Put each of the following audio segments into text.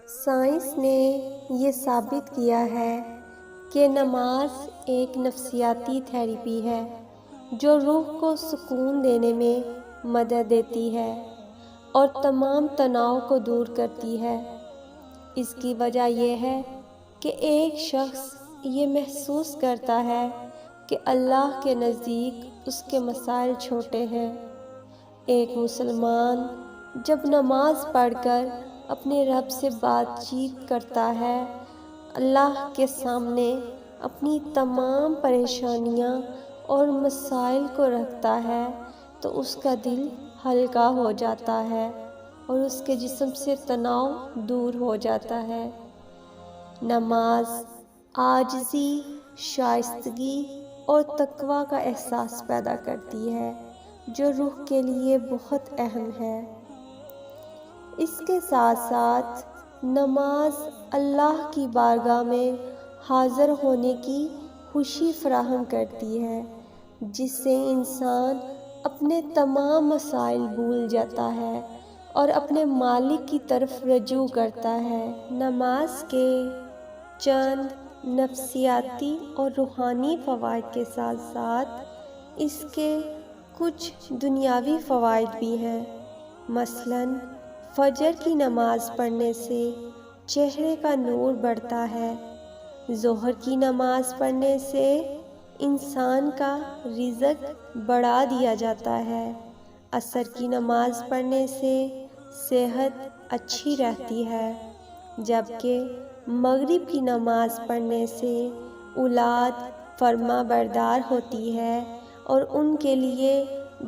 Science نے یہ ثابت کیا ہے کہ نماز ایک نفسیاتی تھیراپی ہے جو روح کو سکون دینے میں مدد دیتی ہے اور تمام تناؤ کو دور کرتی ہے۔ اس کی وجہ یہ ہے کہ ایک شخص یہ محسوس کرتا ہے کہ اللہ کے نزدیک اس کے مسائل چھوٹے ہیں۔ ایک مسلمان جب نماز پڑھ کر اپنے رب سے بات چیت کرتا ہے، اللہ کے سامنے اپنی تمام پریشانیاں اور مسائل کو رکھتا ہے تو اس کا دل ہلکا ہو جاتا ہے اور اس کے جسم سے تناؤ دور ہو جاتا ہے۔ نماز عاجزی، شائستگی اور تقویٰ کا احساس پیدا کرتی ہے جو روح کے لیے بہت اہم ہے۔ اس کے ساتھ ساتھ نماز اللہ کی بارگاہ میں حاضر ہونے کی خوشی فراہم کرتی ہے، جس سے انسان اپنے تمام مسائل بھول جاتا ہے اور اپنے مالک کی طرف رجوع کرتا ہے۔ نماز کے چند نفسیاتی اور روحانی فوائد کے ساتھ ساتھ اس کے کچھ دنیاوی فوائد بھی ہیں۔ مثلاً فجر کی نماز پڑھنے سے چہرے کا نور بڑھتا ہے۔ ظہر کی نماز پڑھنے سے انسان کا رزق بڑھا دیا جاتا ہے۔ عصر کی نماز پڑھنے سے صحت اچھی رہتی ہے، جبکہ مغرب کی نماز پڑھنے سے اولاد فرما بردار ہوتی ہے اور ان کے لیے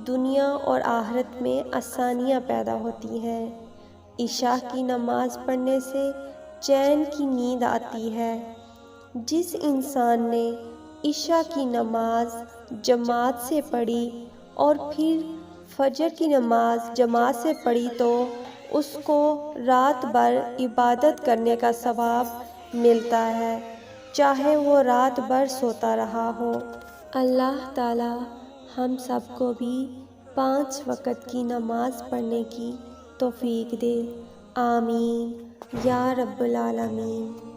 دنیا اور آخرت میں آسانیاں پیدا ہوتی ہیں۔ عشاء کی نماز پڑھنے سے چین کی نیند آتی ہے۔ جس انسان نے عشاء کی نماز جماعت سے پڑھی اور پھر فجر کی نماز جماعت سے پڑھی تو اس کو رات بھر عبادت کرنے کا ثواب ملتا ہے، چاہے وہ رات بھر سوتا رہا ہو۔ اللہ تعالی ہم سب کو بھی 5 وقت کی نماز پڑھنے کی توفیق دے۔ آمین یا رب العالمین۔